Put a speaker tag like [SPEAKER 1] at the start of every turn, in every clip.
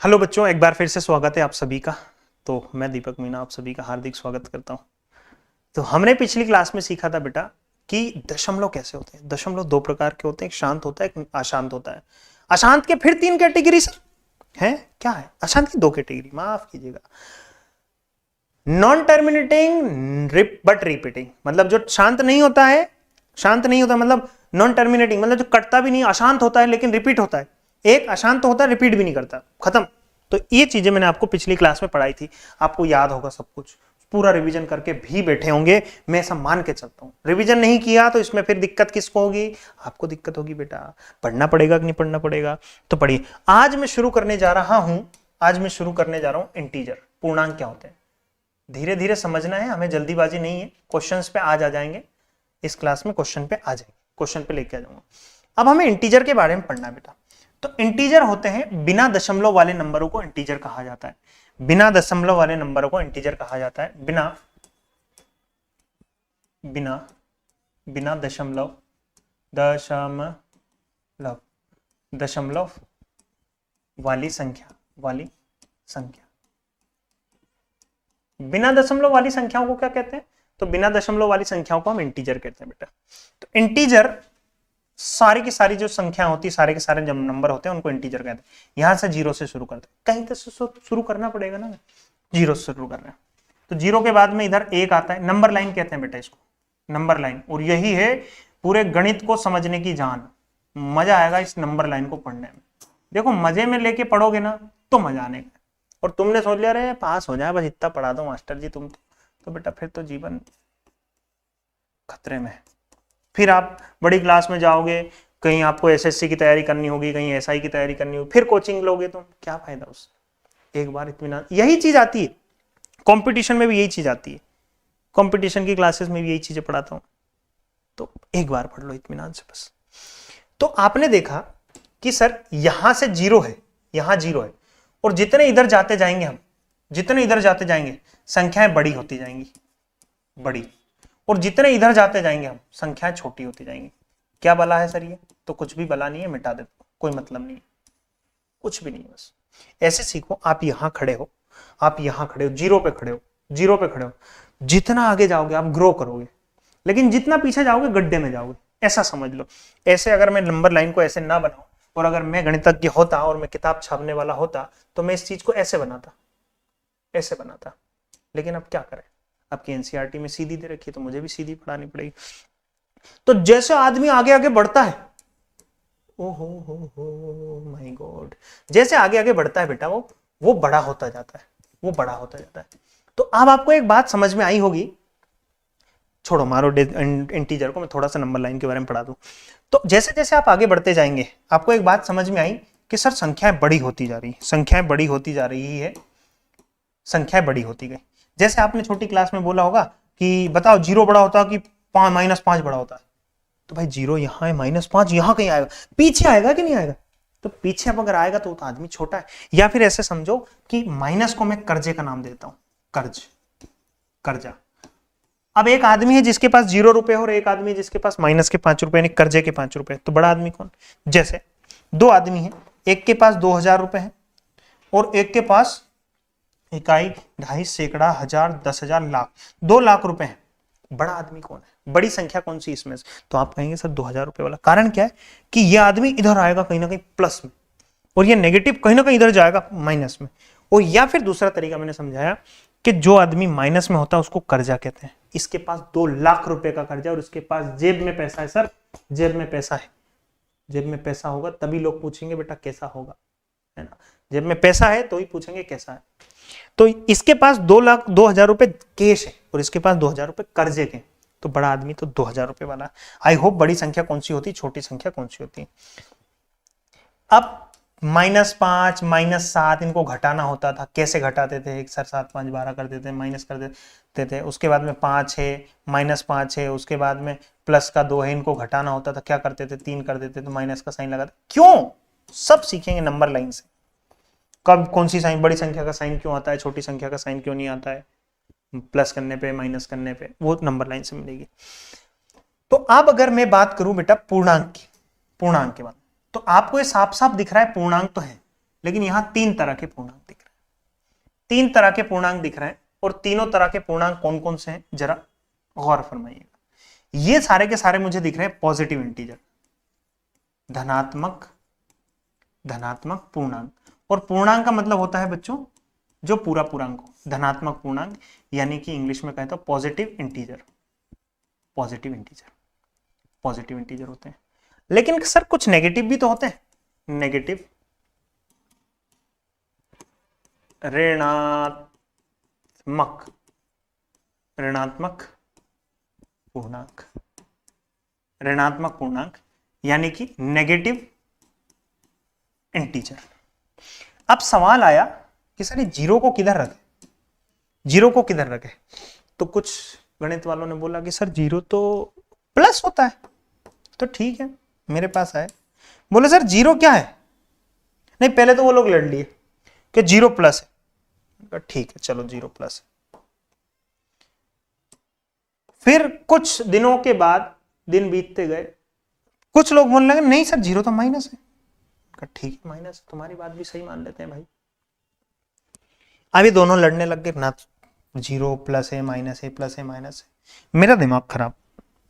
[SPEAKER 1] Hello बच्चों, एक बार फिर से स्वागत है आप सभी का। तो मैं दीपक मीना आप सभी का हार्दिक स्वागत करता हूं। तो हमने पिछली क्लास में सीखा था बेटा कि दशमलव कैसे होते हैं। दशमलव दो प्रकार के होते हैं, एक शांत होता है, एक अशांत होता है। अशांत के फिर तीन कैटेगरी सर है। क्या है अशांत की? दो कैटेगरी, माफ कीजिएगा। नॉन टर्मिनेटिंग बट रिपीटिंग, मतलब जो शांत नहीं होता है, शांत नहीं होता मतलब नॉन टर्मिनेटिंग, मतलब जो कटता भी नहीं, अशांत होता है लेकिन रिपीट होता है। एक अशांत होता है, रिपीट भी नहीं करता, खत्म। तो ये चीजें मैंने आपको पिछली क्लास में पढ़ाई थी, आपको याद होगा सब कुछ, पूरा रिवीजन करके भी बैठे होंगे, मैं ऐसा मान के चलता हूं। रिवीजन नहीं किया तो इसमें फिर दिक्कत किसको होगी? आपको दिक्कत होगी बेटा। पढ़ना पड़ेगा कि नहीं पढ़ना पड़ेगा? तो पढ़िए। आज मैं शुरू करने जा रहा हूं, इंटीजर, पूर्णांक क्या होते हैं। धीरे धीरे समझना है, हमें जल्दीबाजी नहीं है। क्वेश्चंस पे आज आ जाएंगे, इस क्लास में क्वेश्चन पे आ जाएंगे, क्वेश्चन पे लेके आ जाऊंगा। अब हमें इंटीजर के बारे में पढ़ना है बेटा। तो इंटीजर होते हैं बिना दशमलव वाले नंबरों को इंटीजर कहा जाता है। बिना दशमलव वाले नंबरों को इंटीजर कहा जाता है। बिना बिना बिना दशमलव दशमलव दशमलव वाली संख्या बिना दशमलव वाली संख्याओं को क्या कहते हैं? तो बिना दशमलव वाली संख्याओं को हम इंटीजर कहते हैं बेटा। तो इंटीजर सारी की सारी जो संख्या होती है, सारे के सारे जो नंबर होते हैं उनको इंटीजर कहते हैं। यहां से जीरो से शुरू करते हैं, कहीं तो शुरू करना पड़ेगा ना, जीरो से शुरू कर रहे हैं। तो जीरो के बाद में इधर एक आता है, नंबर लाइन कहते हैं बेटा इसको, नंबर लाइन। और यही है पूरे गणित को समझने की जान। मजा आएगा इस नंबर लाइन को पढ़ने में। देखो मजे में लेके पढ़ोगे ना तो मजा आने का। और तुमने सोच लिया रे पास हो जाए, बस इतना पढ़ा दो मास्टर जी तुम तो बेटा फिर तो जीवन खतरे में है। फिर आप बड़ी क्लास में जाओगे, कहीं आपको एसएससी की तैयारी करनी होगी, कहीं एसआई की तैयारी करनी होगी, फिर कोचिंग लोगे तो क्या फायदा उससे। एक बार इत्मीनान, यही चीज आती है कंपटीशन में भी, यही चीज आती है कंपटीशन की क्लासेस में भी, यही चीजें पढ़ाता हूं। तो एक बार पढ़ लो इत्मीनान से बस। तो आपने देखा कि सर यहां से जीरो है, यहां जीरो है, और जितने इधर जाते जाएंगे हम, जितने इधर जाते जाएंगे संख्याएं बड़ी होती जाएंगी, बड़ी। और जितने इधर जाते जाएंगे हम संख्याएं छोटी होती जाएंगी। क्या बला है सर ये? तो कुछ भी बला नहीं है, मिटा दे, कोई मतलब नहीं है, कुछ भी नहीं है। बस ऐसे सीखो। आप यहां खड़े हो, आप यहां खड़े हो, जीरो पे खड़े हो, जीरो पे खड़े हो। जितना आगे जाओगे आप ग्रो करोगे, लेकिन जितना पीछे जाओगे गड्ढे में जाओगे, ऐसा समझ लो। ऐसे अगर मैं नंबर लाइन को ऐसे ना बनाऊं, और अगर मैं गणितज्ञ होता और मैं किताब छापने वाला होता तो मैं इस चीज को ऐसे बनाता, ऐसे बनाता। लेकिन अब क्या करें, आपकी एनसीईआरटी में सीधी दे रखी है तो मुझे भी सीधी पढ़ानी पड़ेगी। तो जैसे आदमी आगे आगे बढ़ता है, हो माय गॉड, जैसे आगे आगे बढ़ता है बेटा वो बड़ा होता जाता है, वो बड़ा होता जाता है। तो अब आपको एक बात समझ में आई होगी, छोड़ो मारो इंटीजर को, मैं थोड़ा सा नंबर लाइन के बारे में पढ़ा दूं। तो जैसे जैसे आप आगे बढ़ते जाएंगे आपको एक बात समझ में आई कि सर संख्याएं बड़ी होती जा रही, संख्याएं बड़ी होती जा रही है, संख्याएं बड़ी होती गई। जैसे आपने छोटी क्लास में बोला होगा कि बताओ जीरो बड़ा होता कि -5 बड़ा होता है। तो भाई जीरो यहाँ है, -5 यहाँ कहीं आएगा, पीछे आएगा कि नहीं आएगा? तो पीछे अब अगर आएगा तो आदमी छोटा है। या फिर ऐसे समझो कि माइनस को मैं कर्जे का नाम देता हूं, कर्ज, कर्जा। अब एक आदमी है जिसके पास 0 रुपए और एक आदमी है जिसके पास माइनस के 5 रुपए, कर्जे के 5 रुपए। तो बड़ा आदमी कौन? जैसे दो आदमी है, एक के पास 2000 रुपए है और एक के पास इकाई, ढाई, सैकड़ा, हजार, 10,000, लाख, 2 लाख रुपए हैं। बड़ा आदमी कौन है? बड़ी संख्या कौन सी इसमें से? तो आप कहेंगे सर 2000 रुपए वाला। कारण क्या है कि यह आदमी इधर आएगा कहीं ना कहीं प्लस में, और ये नेगेटिव कहीं ना कहीं इधर जाएगा माइनस में। और या फिर दूसरा तरीका मैंने समझाया कि जो आदमी माइनस में होता है उसको कर्जा कहते हैं। इसके पास 2 लाख रुपए का कर्जा और उसके पास जेब में पैसा है। सर जेब में पैसा है, जेब में पैसा होगा तभी लोग पूछेंगे बेटा कैसा होगा, है ना। जेब में पैसा है तो ही पूछेंगे कैसा है। तो इसके पास 2,02,000 रुपए कैश है और इसके पास 2,000 रुपए कर्जे के। तो बड़ा आदमी तो 2,000 रुपए वाला है। आई होप बड़ी संख्या कौन सी होती, छोटी संख्या कौन सी होती। अब -5, -7 इनको घटाना होता था। कैसे घटाते थे? 1 7 5 12 कर देते, माइनस कर देते थे। उसके बाद में 5 है, -5 है, उसके बाद में प्लस का 2 है, इनको घटाना होता था। क्या करते थे? 3 कर देते तो माइनस का साइन लगाते। क्यों? सब सीखेंगे नंबर लाइन से। कब कौन सी साइन, बड़ी संख्या का साइन क्यों आता है, छोटी संख्या का साइन क्यों नहीं आता है, प्लस करने पे माइनस करने पे, वो नंबर लाइन से मिलेगी। तो अब अगर मैं बात करूं बेटा पूर्णांक की, पूर्णांक के बाद, तो आपको ये साफ साफ दिख रहा है पूर्णांक तो है, लेकिन यहां 3 तरह के पूर्णांक दिख रहे हैं, 3 तरह के पूर्णांक दिख रहे हैं, और तीनों तरह के पूर्णांक कौन कौन से हैं जरा गौर फरमाइएगा। ये सारे के सारे मुझे दिख रहे हैं पॉजिटिव इंटीजर, धनात्मक धनात्मक पूर्णांक। और पूर्णांक का मतलब होता है बच्चों जो पूरा पूर्णांक हो, धनात्मक पूर्णांक, यानी कि इंग्लिश में कहते हैं positive integer, positive integer, positive integer होते हैं। लेकिन सर कुछ नेगेटिव भी तो होते हैं, नेगेटिव, ऋणात्मक, ऋणात्मक पूर्णांक, ऋणात्मक पूर्णांक यानी कि नेगेटिव इंटीजर। अब सवाल आया कि सर ये जीरो को किधर रखे, जीरो को किधर रखे? तो कुछ गणित वालों ने बोला कि सर जीरो तो प्लस होता है। तो ठीक है, मेरे पास आए, बोले सर जीरो क्या है? नहीं, पहले तो वो लोग लड़ लिए कि जीरो प्लस है। ठीक है, चलो जीरो प्लस है। फिर कुछ दिनों के बाद, दिन बीतते गए, कुछ लोग बोलने लगे नहीं सर जीरो तो माइनस है। ठीक है माइनस, तुम्हारी बात भी सही मान लेते हैं भाई। अभी दोनों लड़ने लग गए ना, जीरो प्लस है माइनस है, प्लस है माइनस है। मेरा दिमाग खराब,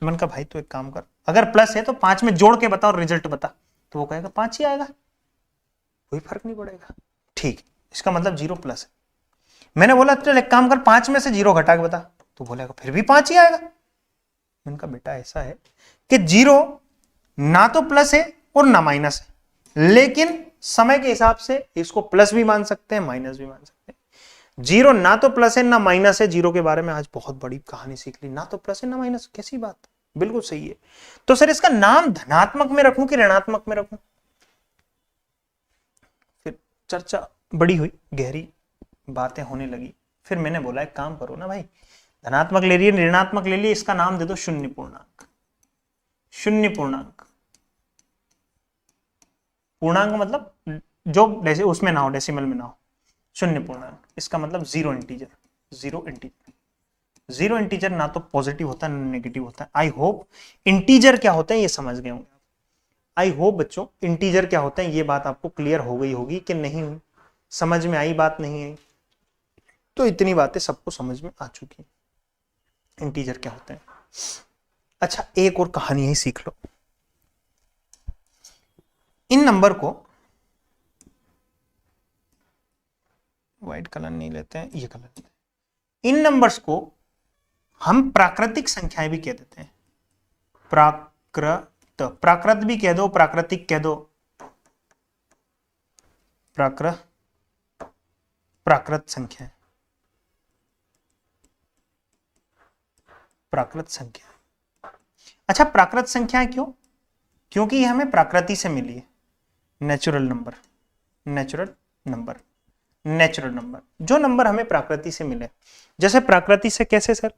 [SPEAKER 1] मैंने कहा भाई तो एक काम कर, अगर प्लस है तो 5 में जोड़ के बता और रिजल्ट बता। तो वो कहेगा 5 ही आएगा, कोई फर्क नहीं पड़ेगा। ठीक, इसका मतलब जीरो प्लस है। मैंने बोला चल एक काम कर, 5 में से जीरो घटा के बता। तो बोलेगा फिर भी 5 ही आएगा। मैंने कहा बेटा ऐसा है कि जीरो ना तो प्लस है और ना माइनस है, लेकिन समय के हिसाब से इसको प्लस भी मान सकते हैं, माइनस भी मान सकते हैं। जीरो ना तो प्लस है ना माइनस है। जीरो के बारे में आज बहुत बड़ी कहानी सीख ली, ना तो प्लस है ना माइनस, कैसी बात, बिल्कुल सही है। तो सर इसका नाम धनात्मक में रखूं कि ऋणात्मक में रखूं? फिर चर्चा बड़ी हुई, गहरी बातें होने लगी। फिर मैंने बोला एक काम करो ना भाई, धनात्मक ले लिए ऋणात्मक ले लिए, इसका नाम दे दो शून्य पूर्णांक। शून्य पूर्णांक, पूर्णांक मतलब जो उसमें ना हो, डेसिमल में ना हो, शून्य पूर्णांक। इसका मतलब zero integer, zero integer. Zero integer ना तो पॉजिटिव होता है ना नेगेटिव होता है। आई होप इंटीजर क्या होता है ये समझ गए होंगे। आई होप बच्चों इंटीजर क्या होता है ये बात आपको क्लियर हो गई होगी कि नहीं हुई, समझ में आई बात नहीं आई? तो इतनी बातें सबको समझ में आ चुकी, इंटीजर क्या होते हैं। अच्छा एक और कहानी ही सीख लो। इन नंबर को, व्हाइट कलर नहीं लेते हैं, ये कलर लेते हैं। इन नंबर्स को हम प्राकृतिक संख्याएं भी कह देते हैं। प्राकृत भी कह दो, प्राकृतिक कह दो, प्राकृत संख्या, प्राकृत संख्या। अच्छा प्राकृत संख्या क्यों? क्योंकि ये हमें प्रकृति से मिली है। Natural number, natural number, natural number, जो नंबर हमें प्रकृति से मिले। जैसे प्रकृति से कैसे सर?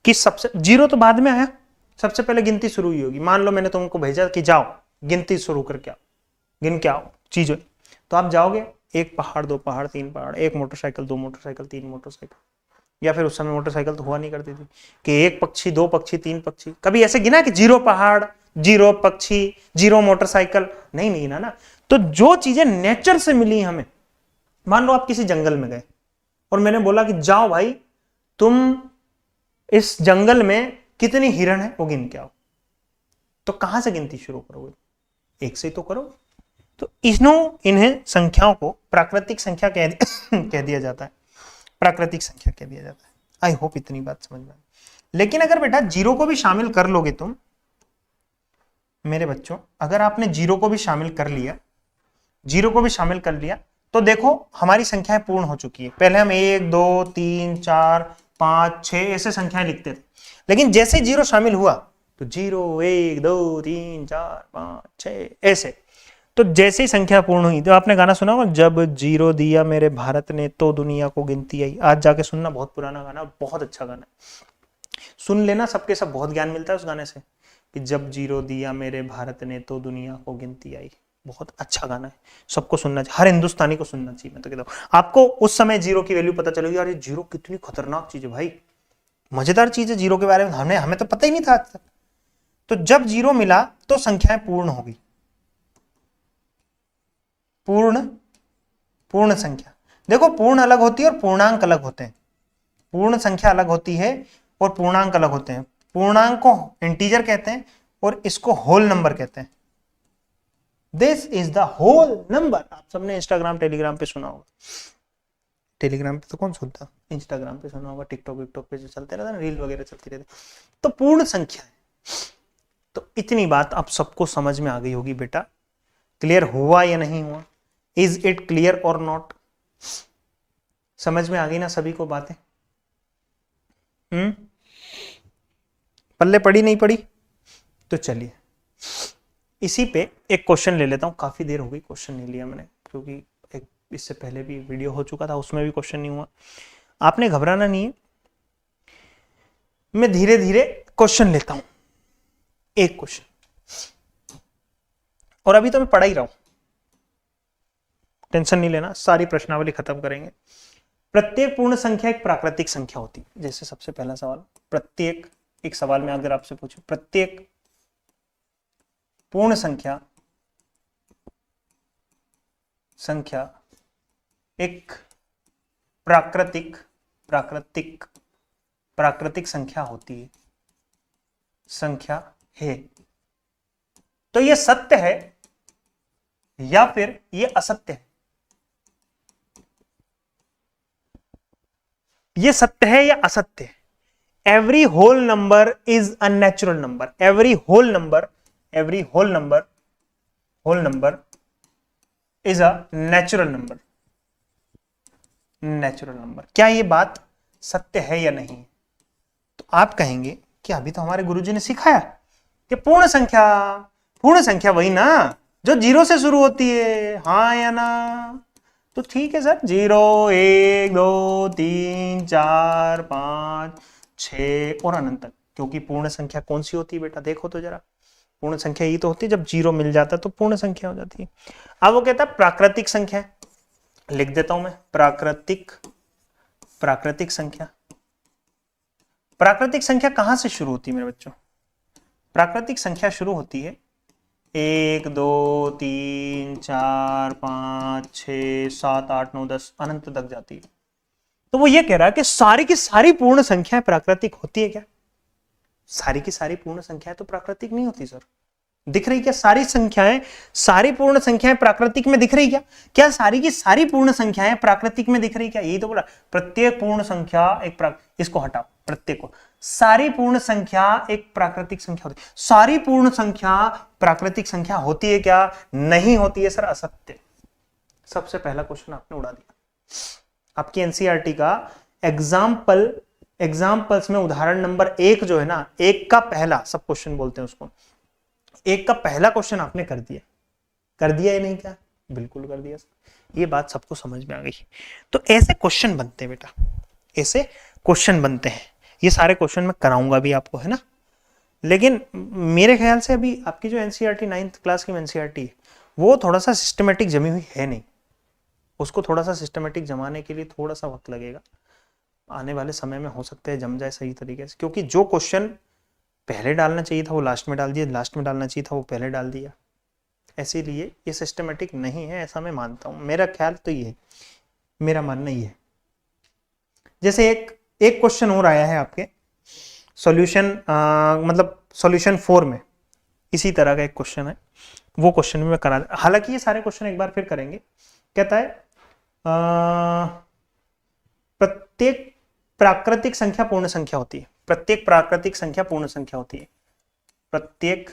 [SPEAKER 1] कि सबसे जीरो तो बाद में आया, सबसे पहले गिनती शुरू हुई होगी। मान लो मैंने तुमको भेजा कि जाओ गिनती शुरू करके आओ, गिन के आओ चीजें, तो आप जाओगे, एक पहाड़, दो पहाड़, तीन पहाड़, एक मोटरसाइकिल, दो मोटरसाइकिल, तीन मोटरसाइकिल, या फिर उस समय मोटरसाइकिल तो हुआ नहीं करती थी कि एक पक्षी, दो पक्षी, तीन पक्षी। कभी ऐसे गिना कि जीरो पहाड़, जीरो पक्षी, जीरो मोटरसाइकिल? नहीं नहीं ना। तो जो चीजें नेचर से मिली हमें, मान लो आप किसी जंगल में गए और मैंने बोला कि जाओ भाई तुम इस जंगल में कितनी हिरण है वो गिन के आओ, तो कहां से गिनती शुरू करोगे? एक से ही तो करोगे। तो इन्हें संख्याओं को प्राकृतिक संख्या कह दिया जाता है, प्राकृतिक संख्या कह दिया जाता है। आई होप इतनी बात समझ में। लेकिन अगर बेटा जीरो को भी शामिल कर लोगे तुम, मेरे बच्चों अगर आपने जीरो को भी शामिल कर लिया, जीरो को भी शामिल कर लिया, तो देखो हमारी संख्याएं पूर्ण हो चुकी है। पहले हम 1 2 3 4 5 6 ऐसे संख्याएं लिखते थे, लेकिन जैसे जीरो शामिल हुआ तो 0 1 2 3 4 5 6 ऐसे। तो जैसे ही संख्या पूर्ण हुई, तो आपने गाना सुना होगा, जब जीरो दिया मेरे भारत ने तो दुनिया को गिनती आई। आज जाके सुनना, बहुत पुराना गाना, बहुत अच्छा गाना, सुन लेना, सबके सब बहुत ज्ञान मिलता है उस गाने से, कि जब जीरो दिया मेरे भारत ने तो दुनिया को गिनती आई। बहुत अच्छा गाना है, सबको सुनना चाहिए, हर हिंदुस्तानी को सुनना चाहिए। मैं तो कहता हूँ आपको उस समय जीरो की वैल्यू पता चलेगी, यार ये जीरो कितनी खतरनाक चीज है भाई, मजेदार चीज है जीरो के बारे में, हमें तो पता ही नहीं था आज तक। तो जब जीरो मिला तो संख्याएं पूर्ण हो गई, पूर्ण पूर्ण संख्या, देखो पूर्ण अलग होती है और पूर्णांक अलग होते हैं। पूर्ण संख्या अलग होती है और पूर्णांक अलग होते हैं। पूर्णांक को इंटीजर कहते हैं और इसको होल नंबर कहते हैं। This is the whole number. आप सबने इंस्टाग्राम टेलीग्राम पे सुना होगा, टेलीग्राम पे तो कौन सुनता, इंस्टाग्राम पे सुना होगा, टिकटॉक विकटॉक पे जो चलते रहता है, रील वगैरह चलती रहती। तो पूर्ण संख्या है। तो इतनी बात आप सबको समझ में आ गई होगी बेटा। क्लियर हुआ या नहीं हुआ? इज इट क्लियर और नॉट? समझ में आ गई ना सभी को बातें? पल्ले पड़ी नहीं पड़ी? तो चलिए इसी पे एक क्वेश्चन ले लेता हूं। काफी देर हो गई क्वेश्चन नहीं लिया मैंने, क्योंकि एक इससे पहले भी वीडियो हो चुका था, उसमें भी क्वेश्चन नहीं हुआ। आपने घबराना नहीं है, मैं धीरे धीरे क्वेश्चन लेता हूं, एक क्वेश्चन। और अभी तो मैं पढ़ा ही रहा हूं, टेंशन नहीं लेना, सारी प्रश्नावली खत्म करेंगे। प्रत्येक पूर्ण संख्या एक प्राकृतिक संख्या होती है। जैसे सबसे पहला सवाल, प्रत्येक, एक सवाल में अगर आपसे पूछूं, प्रत्येक पूर्ण संख्या एक प्राकृतिक संख्या होती है, संख्या है। तो यह सत्य है या फिर यह असत्य है? यह सत्य है या असत्य है? Every whole number is a natural number. Every whole number is a natural number. क्या यह बात सत्य है या नहीं? तो आप कहेंगे कि अभी तो हमारे गुरुजी ने सिखाया कि पूर्ण संख्या वही ना जो 0 से शुरू होती है, हाँ या ना? तो ठीक है सर, 0 1 2 3 4 5 6 और अनंत तक। क्योंकि पूर्ण संख्या कौन सी होती है बेटा? देखो तो जरा, पूर्ण संख्या ये तो होती है जब 0 मिल जाता है तो पूर्ण संख्या हो जाती है। अब वो कहता है प्राकृतिक संख्या, लिख देता हूं मैं, प्राकृतिक संख्या। प्राकृतिक संख्या कहां से शुरू होती है मेरे बच्चों? प्राकृतिक संख्या शुरू होती है 1 2 3 4 5 6 7 8 9 10 अनंत तक जाती है। तो वो ये कह रहा है कि सारी की सारी पूर्ण संख्याएं प्राकृतिक होती है क्या? सारी की सारी पूर्ण संख्याएं तो प्राकृतिक नहीं होती सर। दिख रही क्या सारी पूर्ण संख्याएं प्राकृतिक में दिख रही क्या सारी की सारी पूर्ण संख्याएं प्राकृतिक में दिख रही क्या? यही तो बोला, प्रत्येक पूर्ण संख्या एक इसको हटाओ, प्रत्येक को, सारी पूर्ण संख्या एक प्राकृतिक संख्या होती है। सारी पूर्ण संख्या प्राकृतिक संख्या होती है क्या? नहीं होती है सर, असत्य। सबसे पहला क्वेश्चन आपने उड़ा दिया। आपकी एनसीईआरटी का एग्जाम्पल्स में उदाहरण नंबर 1 जो है ना, एक का पहला, सब क्वेश्चन बोलते हैं उसको, एक का पहला क्वेश्चन आपने कर दिया या नहीं? क्या बिल्कुल कर दिया सर। ये बात सबको समझ में आ गई। तो ऐसे क्वेश्चन बनते हैं बेटा, ऐसे क्वेश्चन बनते हैं। ये सारे क्वेश्चन मैं कराऊंगा भी आपको, है ना। लेकिन मेरे ख्याल से अभी आपकी जो एनसीईआरटी 9th क्लास की एनसीईआरटी है वो थोड़ा सा सिस्टमेटिक जमी हुई है नहीं। उसको थोड़ा सा सिस्टमेटिक जमाने के लिए थोड़ा सा वक्त लगेगा। आने वाले समय में हो सकता है जम जाए सही तरीके से, क्योंकि जो क्वेश्चन पहले डालना चाहिए था वो लास्ट में डाल दिया, लास्ट में डालना चाहिए था वो पहले डाल दिया। इसीलिए ये सिस्टमेटिक नहीं है, ऐसा मैं मानता हूं। मेरा ख्याल तो ये है, मेरा मानना ये है। जैसे एक क्वेश्चन और आया है आपके सॉल्यूशन, मतलब सॉल्यूशन 4 में इसी तरह का एक क्वेश्चन है, वो क्वेश्चन भी मैं करा, हालांकि ये सारे क्वेश्चन एक बार फिर करेंगे। कहता है प्रत्येक प्राकृतिक संख्या पूर्ण संख्या होती है। प्रत्येक प्राकृतिक संख्या पूर्ण संख्या होती है। प्रत्येक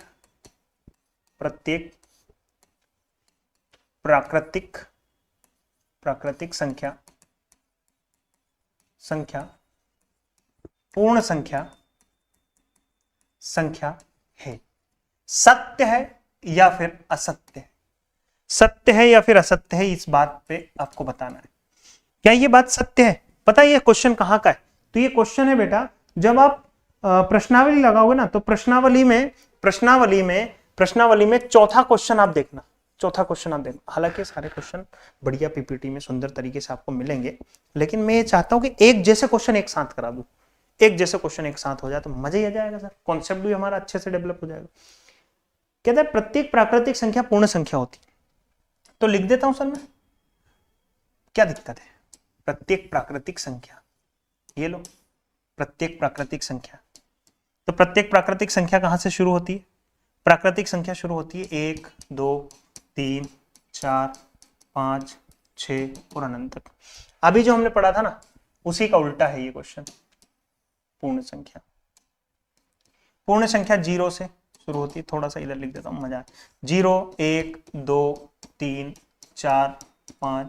[SPEAKER 1] प्राकृतिक संख्या पूर्ण संख्या है। सत्य है या फिर असत्य है? सत्य है या फिर असत्य है, इस बात पे आपको बताना है। क्या ये बात सत्य है? पता है ये क्वेश्चन कहां का है? तो ये क्वेश्चन है बेटा, जब आप प्रश्नावली लगाओगे ना, तो प्रश्नावली में चौथा क्वेश्चन आप देखना, हालांकि सारे क्वेश्चन बढ़िया पीपीटी में सुंदर तरीके से आपको मिलेंगे, लेकिन मैं ये चाहता हूं कि एक जैसे क्वेश्चन एक साथ करा दूं। एक जैसे क्वेश्चन एक साथ हो जाए तो मजा ही आ जाएगा सर, कॉन्सेप्ट भी हमारा अच्छे से डेवलप हो जाएगा। कहता है प्रत्येक प्राकृतिक संख्या पूर्ण संख्या होती है। तो लिख देता हूं सर मैं, क्या दिक्कत है? प्रत्येक प्राकृतिक संख्या, ये लो प्रत्येक प्राकृतिक संख्या। तो प्रत्येक प्राकृतिक संख्या कहां से शुरू होती है? प्राकृतिक संख्या शुरू होती है 1 2 3 4 5 6 और अनंत तक। अभी जो हमने पढ़ा था ना उसी का उल्टा है ये क्वेश्चन। पूर्ण संख्या, पूर्ण संख्या 0 से शुरू होती है। थोड़ा सा इधर लिख देता हूं, मजा 0 1 2 3 4 5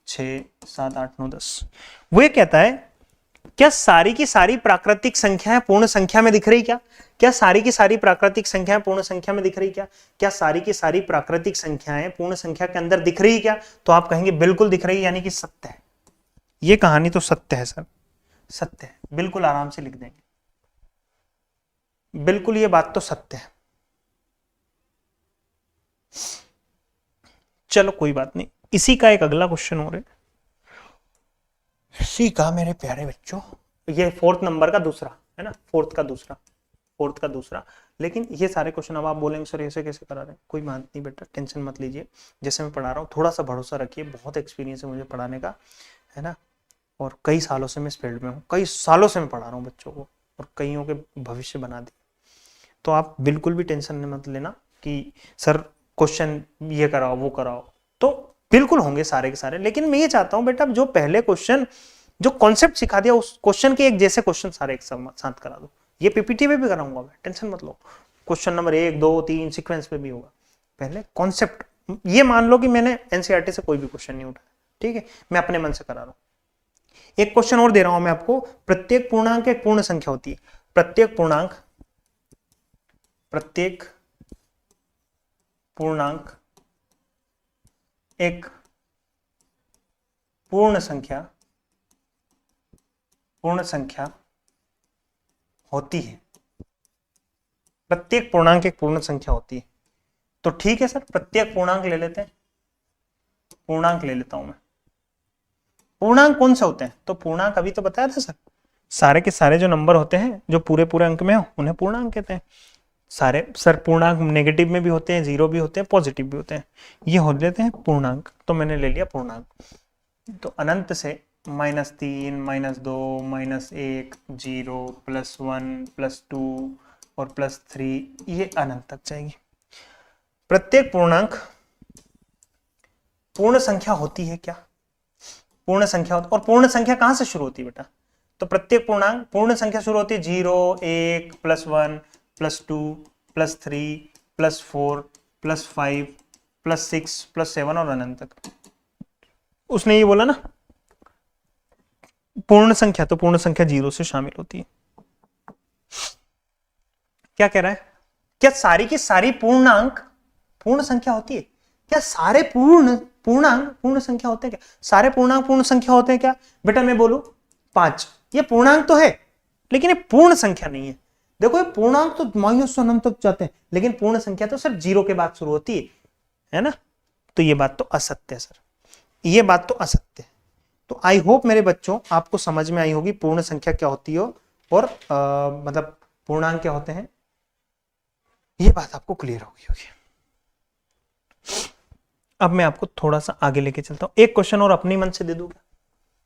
[SPEAKER 1] 6 7 8 9 10। वो ये कहता है क्या सारी की सारी प्राकृतिक संख्याएं पूर्ण संख्या में दिख रही? क्या सारी की सारी प्राकृतिक संख्याएं पूर्ण संख्या में दिख रही? क्या सारी की सारी प्राकृतिक संख्याएं पूर्ण संख्या के अंदर दिख रही? क्या तो आप कहेंगे बिल्कुल दिख रही, यानी कि सत्य है। ये कहानी तो सत्य है सर, सत्य है, बिल्कुल आराम से लिख देंगे, बिल्कुल ये बात तो सत्य है। चलो कोई बात नहीं, इसी का एक अगला क्वेश्चन हो रहा है। इसी का मेरे प्यारे बच्चों, ये 4th नंबर का दूसरा है ना, 4th का दूसरा। लेकिन ये सारे क्वेश्चन अब आप बोलेंगे सर ऐसे कैसे करा रहे हैं? कोई बात नहीं बेटा, टेंशन मत लीजिए। जैसे मैं पढ़ा रहा हूँ थोड़ा सा भरोसा रखिए, बहुत एक्सपीरियंस है मुझे पढ़ाने का, है ना। और कई सालों से मैं इस फील्ड में हूँ, कई सालों से मैं पढ़ा रहा हूँ बच्चों को, और कईयों के भविष्य बना दिए। तो आप बिल्कुल भी टेंशन मत लेना कि सर क्वेश्चन ये कराओ वो कराओ, तो बिल्कुल होंगे सारे के सारे। लेकिन मैं ये चाहता हूं बेटा जो पहले क्वेश्चन जो कॉन्सेप्ट सिखा दिया उस क्वेश्चन के एक जैसे क्वेश्चन सारे एक साथ करा दो। ये पीपीटी में भी कराऊंगा मैं, टेंशन मत लो। क्वेश्चन नंबर 1 2 3 सीक्वेंस पे भी होगा। पहले कॉन्सेप्ट, ये मान लो कि मैंने एनसीईआरटी से कोई भी क्वेश्चन नहीं उठाया, ठीक है, मैं अपने मन से करा रहा हूं। एक क्वेश्चन और दे रहा हूं मैं आपको, प्रत्येक पूर्णांक एक पूर्ण संख्या होती है। प्रत्येक पूर्णांक एक पूर्ण संख्या होती है। प्रत्येक पूर्णांक एक पूर्ण संख्या होती है। तो ठीक है सर, प्रत्येक पूर्णांक ले लेते हैं, पूर्णांक ले लेता हूं मैं। पूर्णांक कौन से होते हैं? तो पूर्णांक अभी तो बताया था सर, सारे के सारे जो नंबर होते हैं जो पूरे पूरे अंक में हो उन्हें पूर्णांक कहते हैं। सारे सर पूर्णांक नेगेटिव में भी होते हैं, 0 भी होते हैं, पॉजिटिव भी होते हैं, ये हो जाते हैं पूर्णांक। तो मैंने ले लिया पूर्णांक। तो अनंत से -3 -2 -1 0 +1 +2 और +3, ये अनंत तक जाएगी। प्रत्येक पूर्णांक पूर्ण संख्या होती है क्या? पूर्ण संख्या और पूर्ण संख्या कहां से शुरू होती है बेटा? तो प्रत्येक पूर्णांक पूर्ण संख्या शुरू होती है 0 1 +1 +2 +3 +4 +5 +6 +7 और अनंत तक। उसने ये बोला ना पूर्ण संख्या, तो पूर्ण संख्या 0 से शामिल होती है। क्या कह रहा है? क्या सारी की सारी पूर्णांक पूर्ण संख्या होती है? क्या सारे पूर्णांक पूर्ण संख्या होते हैं? क्या सारे पूर्णांक पूर्ण संख्या होते हैं क्या? बेटा मैं बोलूं 5, ये पूर्णांक तो है लेकिन ये पूर्ण संख्या नहीं है। देखो ये पूर्णांक तो माइनस से अनंत तक जाते हैं, लेकिन पूर्ण संख्या तो सिर्फ 0 के बाद शुरू होती है ना। तो ये बात तो असत्य है सर, ये बात तो असत्य है। तो आई होप मेरे बच्चों आपको समझ में आई होगी पूर्ण संख्या क्या होती है और मतलब पूर्णांक क्या होते हैं, ये बात आपको क्लियर होगी। अब मैं आपको थोड़ा सा आगे लेके चलता हूं। एक क्वेश्चन और अपने मन से दे दूंगा,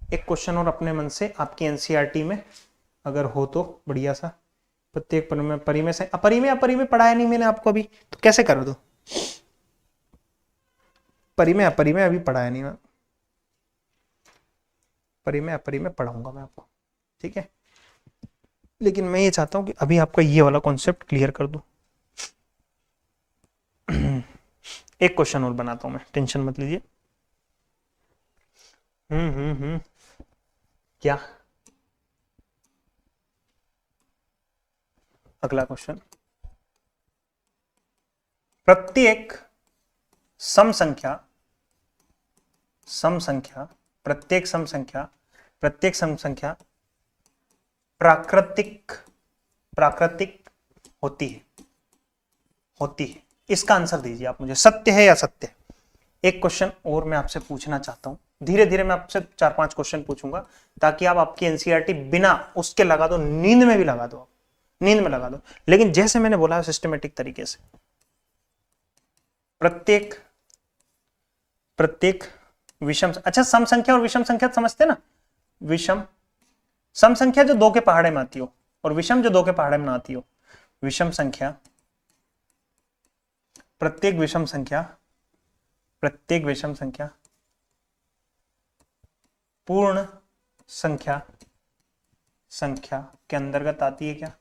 [SPEAKER 1] एक क्वेश्चन और अपने मन से आपकी एनसीईआरटी में अगर हो तो बढ़िया सा। प्रत्येक परिमेय से अपरिमेय पढ़ाया नहीं मैंने आपको अभी, तो कैसे कर दो? परिमेय अपरिमेय अभी पढ़ाया नहीं मैं, परिमेय अपरिमेय पढ़ाऊंगा मैं आपको, ठीक है। लेकिन मैं ये चाहता हूं कि अभी आपका ये वाला कॉन्सेप्ट क्लियर कर दूं। एक क्वेश्चन और बनाता हूं मैं, टेंशन मत लीजिए। क्या अगला क्वेश्चन, प्रत्येक सम संख्या प्राकृतिक होती है। इसका आंसर दीजिए आप मुझे, सत्य है या असत्य? एक क्वेश्चन और मैं आपसे पूछना चाहता हूं, धीरे धीरे मैं आपसे 4-5 क्वेश्चन पूछूंगा ताकि आप आपकी एनसीईआरटी बिना उसके लगा दो, नींद में भी लगा दो, नींद में लगा दो, लेकिन जैसे मैंने बोला सिस्टमेटिक तरीके से। प्रत्येक विषम, अच्छा सम संख्या और विषम संख्या समझते ना, विषम सम संख्या जो दो के पहाड़े में आती हो और विषम जो दो के पहाड़े में ना आती हो। विषम संख्या, प्रत्येक विषम संख्या, प्रत्येक विषम संख्या पूर्ण संख्या संख्या के अंतर्गत आती है क्या,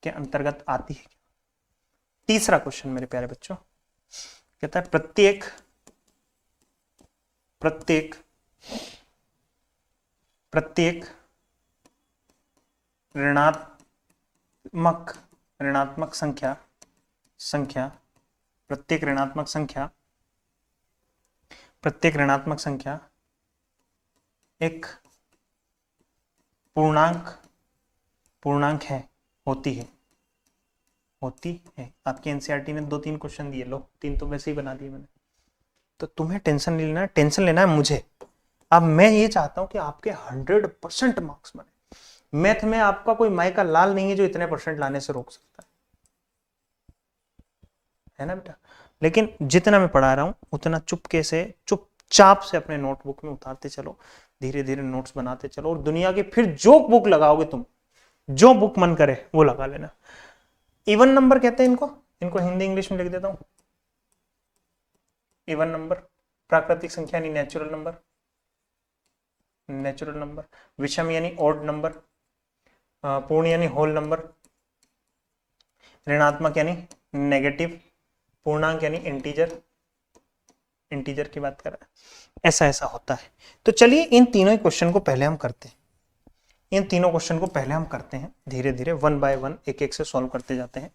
[SPEAKER 1] के अंतर्गत आती है क्या। तीसरा क्वेश्चन मेरे प्यारे बच्चों कहता है प्रत्येक प्रत्येक प्रत्येक ऋणात्मक ऋणात्मक संख्या संख्या प्रत्येक ऋणात्मक संख्या, प्रत्येक ऋणात्मक संख्या एक पूर्णांक पूर्णांक है, होती है, होती है। आपकी एनसीईआरटी ने 2-3 क्वेश्चन दिए, लो 3 तो वैसे ही बना दिए मैंने, तो तुम्हें टेंशन नहीं लेना, टेंशन लेना है मुझे। अब मैं ये चाहता हूं कि आपके 100% मार्क्स बने। मैथ में आपका कोई माई का लाल नहीं है जो इतने परसेंट लाने से रोक सकता है ना बेटा। लेकिन जितना मैं पढ़ा रहा हूं उतना चुपके से चुपचाप से अपने नोटबुक में उतारते चलो, धीरे धीरे नोट्स बनाते चलो, और दुनिया की फिर जो बुक लगाओगे तुम, जो बुक मन करे वो लगा लेना। इवन नंबर कहते हैं इनको, इनको हिंदी इंग्लिश में लिख देता हूं। इवन नंबर प्राकृतिक संख्या यानी नेचुरल नंबर, नेचुरल नंबर। विषम यानी ऑड नंबर, पूर्ण यानी होल नंबर, ऋणात्मक यानी नेगेटिव, पूर्णांक यानी इंटीजर, इंटीजर की बात कर रहा है। ऐसा ऐसा होता है। तो चलिए इन तीनों क्वेश्चन को पहले हम करते हैं, इन तीनों क्वेश्चन को पहले हम करते हैं, धीरे धीरे 1 बाय 1 एक एक से सॉल्व करते जाते हैं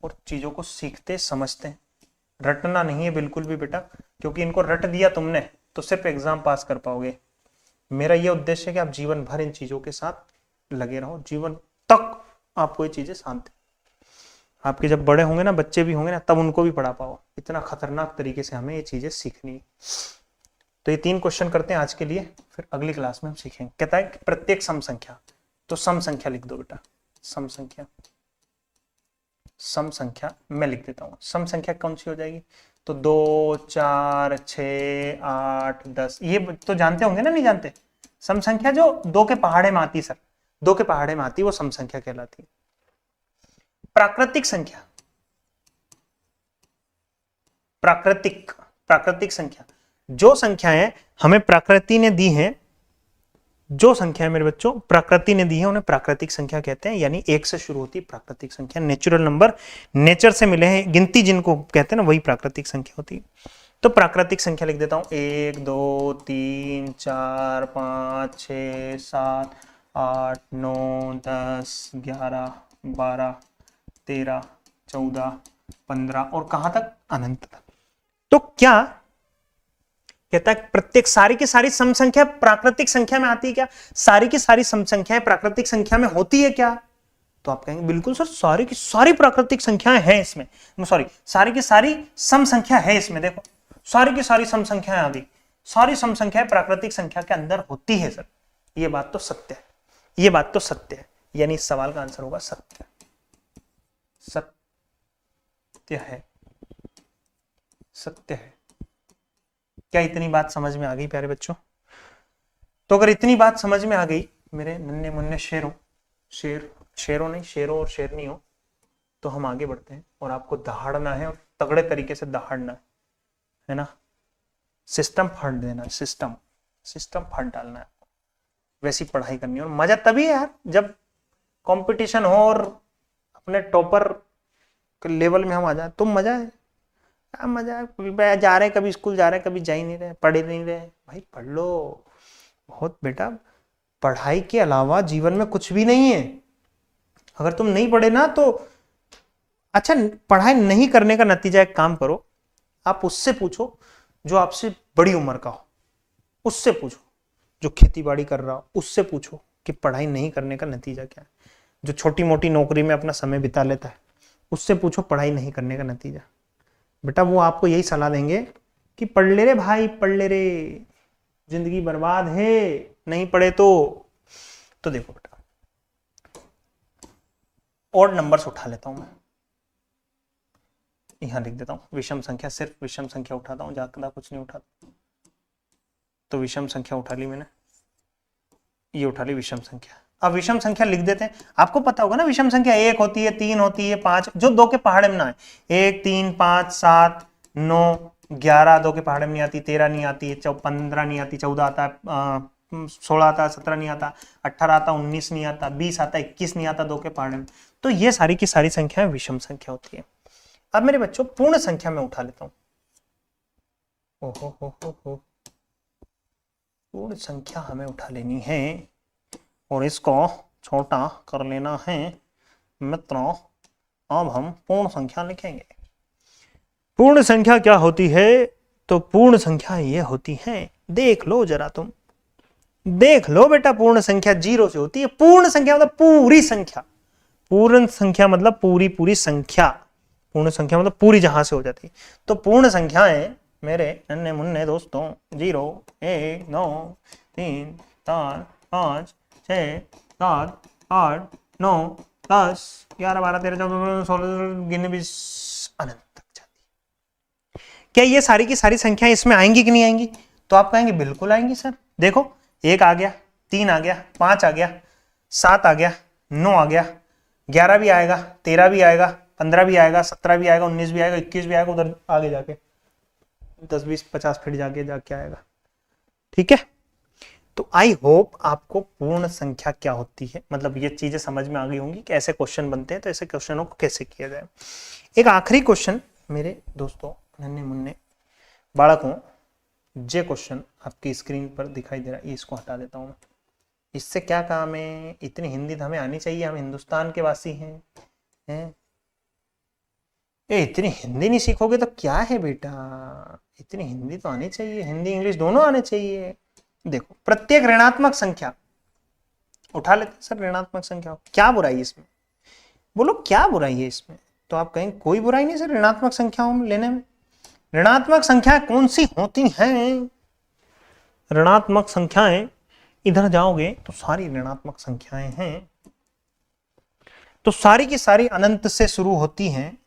[SPEAKER 1] और चीजों को सीखते समझते हैं। रटना नहीं है बिल्कुल भी बेटा, क्योंकि इनको रट दिया तुमने तो सिर्फ एग्जाम पास कर पाओगे। मेरा यह उद्देश्य है कि आप जीवन भर इन चीजों के साथ लगे रहो, जीवन तक आपको ये चीजें शांत। आपके जब बड़े होंगे ना, बच्चे भी होंगे ना, तब उनको भी पढ़ा पाओ। इतना खतरनाक तरीके से हमें ये चीजें सीखनी है। तो ये 3 क्वेश्चन करते हैं आज के लिए, फिर अगली क्लास में हम सीखेंगे। कहता है कि प्रत्येक सम संख्या, तो सम संख्या लिख दो बेटा, सम संख्या, सम संख्या मैं लिख देता हूं। सम संख्या कौन सी हो जाएगी, तो 2, 4, 6, 8, 10, ये तो जानते होंगे ना, नहीं जानते। सम संख्या जो 2 के पहाड़े में आती, सर 2 के पहाड़े में आती, वो सम संख्या कहलाती है। प्राकृतिक संख्या, प्राकृतिक प्राकृतिक संख्या, जो संख्याएं हमें प्रकृति ने दी हैं, जो संख्याएं मेरे बच्चों प्रकृति ने दी है, उन्हें प्राकृतिक संख्या कहते हैं। यानी 1 से शुरू होती है प्राकृतिक संख्या, नेचुरल नंबर, नेचर से मिले हैं, गिनती जिनको कहते हैं ना, वही प्राकृतिक संख्या होती है। तो प्राकृतिक संख्या लिख देता हूं, 1, 2, 3, 4, 5, 6, 7, 8, 9, 10, 11, 12, 13, 14, 15 और कहां तक, अनंत तक। तो क्या कहता है प्रत्येक, सारी की सारी सम संख्या प्राकृतिक संख्या में आती है क्या, सारी की सारी सम संख्याएं प्राकृतिक संख्या में होती है क्या। तो आप कहेंगे बिल्कुल सर, सारी की सारी प्राकृतिक संख्याएं हैं इसमें, सॉरी सारी की सारी सम संख्या है इसमें। देखो सारी की सारी सम संख्याएं आ गई, सारी सम संख्याएं प्राकृतिक संख्या के अंदर होती है सर। ये बात तो सत्य है, ये बात तो सत्य है। यानी इस सवाल का आंसर होगा सत्य, सत्य है, सत्य है। क्या इतनी बात समझ में आ गई प्यारे बच्चों। तो अगर इतनी बात समझ में आ गई मेरे नन्हे मुन्ने शेरों, शेरों नहीं, शेरों और शेरनी हो, तो हम आगे बढ़ते हैं। और आपको दहाड़ना है और तगड़े तरीके से दहाड़ना है ना, सिस्टम फट देना, सिस्टम फट डालना है, वैसी पढ़ाई करनी है। और मजा तभी है यार जब कंपटीशन हो और अपने टॉपर लेवल में हम आ जाए, तो मजा है। मजा है, जा रहे कभी स्कूल जा रहे, कभी जा ही नहीं रहे, पढ़े नहीं रहे, भाई पढ़ लो बहुत बेटा। पढ़ाई के अलावा जीवन में कुछ भी नहीं है। अगर तुम नहीं पढ़े ना तो अच्छा, पढ़ाई नहीं करने का नतीजा, एक काम करो, आप उससे पूछो जो आपसे बड़ी उम्र का हो, उससे पूछो, जो खेती बाड़ी कर रहा हो उससे पूछो कि पढ़ाई नहीं करने का नतीजा क्या है। जो छोटी मोटी नौकरी में अपना समय बिता लेता है उससे पूछो पढ़ाई नहीं करने का नतीजा। बेटा वो आपको यही सलाह देंगे कि पढ़ ले रे भाई, पढ़ ले रे, जिंदगी बर्बाद है नहीं पढ़े तो देखो बेटा, और नंबर्स उठा लेता हूं मैं, यहां लिख देता हूं विषम संख्या, सिर्फ विषम संख्या उठाता हूं, ज्यादा कुछ नहीं उठाता। तो विषम संख्या उठा ली मैंने, ये उठा ली विषम संख्या। अब विषम संख्या लिख देते हैं। आपको पता होगा ना विषम संख्या 1 होती है, 3 होती है, 5, जो 2 के पहाड़े में ना है। 1 3 5 7 9 11, 2 के पहाड़े में नहीं आती, 13 नहीं आती, 15 नहीं आती, 14 आता है, 16 आता, 17 नहीं आता, 18 आता, 19 नहीं आता, 20 आता, 21 नहीं आता 2 के पहाड़े में। तो ये सारी की सारी संख्याएं विषम संख्या होती है। अब मेरे बच्चों पूर्ण संख्या में उठा लेता हूं। ओहो, पूर्ण संख्या हमें उठा लेनी है और इसको छोटा कर लेना है मित्रों। अब हम पूर्ण संख्या लिखेंगे। पूर्ण संख्या क्या होती है? तो पूर्ण संख्या ये होती है, देख लो जरा, तुम देख लो बेटा, पूर्ण संख्या 0 से होती है। पूर्ण संख्या मतलब पूरी संख्या, पूर्ण संख्या मतलब पूरी पूरी संख्या, पूर्ण संख्या मतलब पूरी जहां से हो जाती है। तो पूर्ण संख्याएं मेरे नन्हे मुन्ने दोस्तों 0 1 9 3 4 5 6 7 8 9 10 11 12 13 14 16 गिनने भी अनंत तक जाती। क्या ये सारी की सारी संख्याएं इसमें आएंगी कि नहीं आएंगी? तो आप कहेंगे बिल्कुल आएंगी सर। देखो 1 आ गया, 3 आ गया, 5 आ गया, 7 आ गया, 9 आ गया, 11 भी आएगा, 13 भी आएगा, 15 भी आएगा, 17 भी आएगा, 19 भी आएगा, 21 भी आएगा, उधर आगे जाके 10 20 50 फिर जाके आएगा। ठीक है, तो आई होप आपको पूर्ण संख्या क्या होती है, मतलब ये चीजें समझ में आ गई होंगी कि ऐसे क्वेश्चन बनते हैं, तो ऐसे क्वेश्चनों को कैसे किया जाए। एक आखिरी क्वेश्चन मेरे दोस्तों नन्हे मुन्ने बालकों, जे क्वेश्चन आपकी स्क्रीन पर दिखाई दे रहा है, इसको हटा देता हूं मैं। इससे क्या काम है? इतनी हिंदी तो हमें आनी चाहिए, हम हिंदुस्तान के वासी हैं। इतनी हिंदी नहीं सीखोगे तो क्या है बेटा, इतनी हिंदी तो आनी चाहिए, हिंदी इंग्लिश दोनों आने चाहिए। देखो प्रत्येक ऋणात्मक संख्या उठा लेते हैं सर, ऋणात्मक संख्या क्या बुराई है इसमें? बोलो क्या बुराई है इसमें? तो आप कहेंगे कोई बुराई नहीं सर ऋणात्मक संख्याओं में लेने में। ऋणात्मक संख्याएं कौन सी होती हैं? ऋणात्मक संख्याएं, इधर जाओगे तो सारी ऋणात्मक संख्याएं हैं, तो सारी की सारी अनंत से शुरू होती हैं।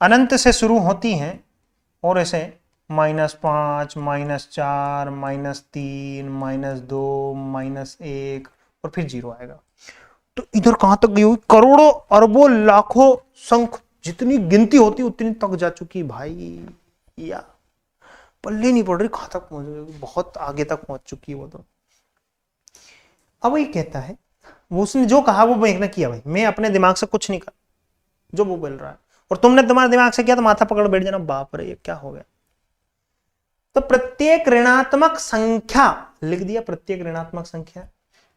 [SPEAKER 1] अनंत से शुरू होती हैं और ऐसे -5 -4 -3 -2 -1 और फिर 0 आएगा। तो इधर कहां तक गई हुई? करोड़ों अरबों लाखों संख्य, जितनी गिनती होती उतनी तक जा चुकी भाई, या पल्ले नहीं पड़ रही कहां तक पहुंच, बहुत आगे तक पहुंच चुकी है वो तो। अब ये कहता है, वो उसने जो कहा वो मैंने किया भाई, मैं अपने दिमाग से कुछ नहीं कर, जो वो बोल रहा है, और तुमने तुम्हारे दिमाग से किया तो माथा पकड़ बैठ जाना, बाप रे ये क्या हो गया। तो प्रत्येक ऋणात्मक संख्या लिख दिया, प्रत्येक ऋणात्मक संख्या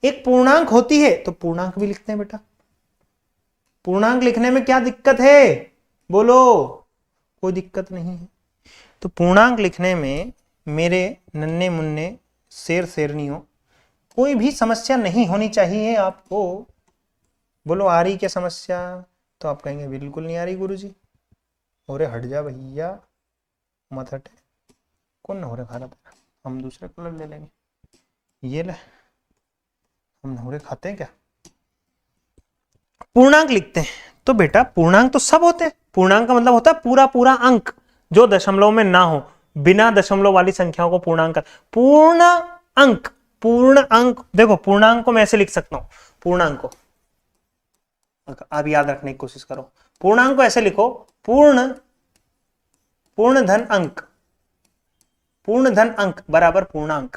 [SPEAKER 1] एक पूर्णांक होती है, तो पूर्णांक भी लिखते हैं बेटा। पूर्णांक लिखने में क्या दिक्कत है? बोलो, कोई दिक्कत नहीं है। तो पूर्णांक लिखने में मेरे नन्हे मुन्ने शेर शेरनियों कोई भी समस्या नहीं होनी चाहिए आपको। बोलो आ रही क्या समस्या? तो आप कहेंगे बिल्कुल नहीं आ रही गुरुजी। अरे हट जा भैया, मत हटे, कौन नहरे खा रहा था? हम दूसरे कलर ले लेंगे, ये ले, हम नहरे खाते हैं क्या? पूर्णांक लिखते हैं तो बेटा पूर्णांक तो सब होते हैं। पूर्णांक का मतलब होता है पूरा पूरा अंक जो दशमलव में ना हो, बिना दशमलव वाली संख्याओं को पूर्णांक। पूर्ण अंक, पूर्ण अंक, देखो पूर्णांक को मैं ऐसे लिख सकता हूं, पूर्णांक को आप याद रखने की कोशिश करो। पूर्णांक को ऐसे लिखो, पूर्ण धन अंक, पूर्ण धन अंक बराबर पूर्णांक,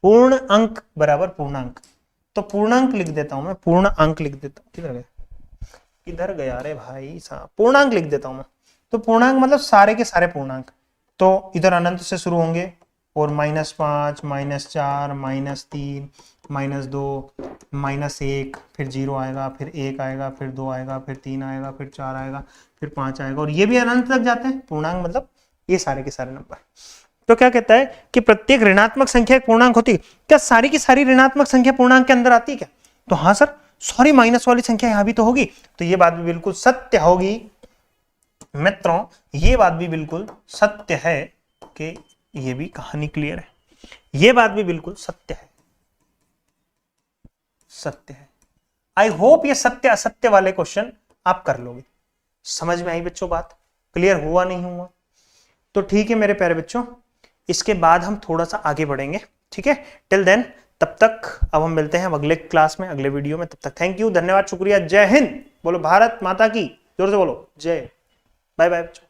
[SPEAKER 1] पूर्ण अंक बराबर पूर्णांक। तो पूर्णांक लिख देता हूं मैं, पूर्ण अंक लिख देता हूं, किधर गया, किधर गया रे भाई साहब, पूर्णांक लिख देता हूं मैं। तो पूर्णांक मतलब सारे के सारे पूर्णांक, तो इधर अनंत से शुरू होंगे और -5 -4 -3 -2 -1, फिर 0 आएगा, फिर 1 आएगा, फिर 2 आएगा, फिर 3 आएगा, फिर 4 आएगा, फिर 5 आएगा, और ये भी अनंत तक जाते हैं। पूर्णांक मतलब ये सारे के सारे नंबर। तो क्या कहता है कि प्रत्येक ऋणात्मक संख्या एक पूर्णांक होती है। क्या सारी की सारी ऋणात्मक संख्या पूर्णांक के अंदर आती है क्या? तो हाँ सर, सॉरी माइनस वाली संख्या यहां भी तो होगी। तो ये बात भी बिल्कुल सत्य होगी मित्रों, ये बात भी बिल्कुल सत्य है कि ये भी कहानी क्लियर है, ये बात भी बिल्कुल सत्य है, सत्य है। आई होप ये सत्य असत्य वाले क्वेश्चन आप कर लोगे। समझ में आई बच्चों बात? क्लियर हुआ नहीं हुआ? तो ठीक है मेरे प्यारे बच्चों, इसके बाद हम थोड़ा सा आगे बढ़ेंगे, ठीक है। टिल देन, तब तक अब हम मिलते हैं अगले क्लास में, अगले वीडियो में। तब तक थैंक यू, धन्यवाद, शुक्रिया, जय हिंद। बोलो भारत माता की, जोर से बोलो जय। बाय बाय बच्चों।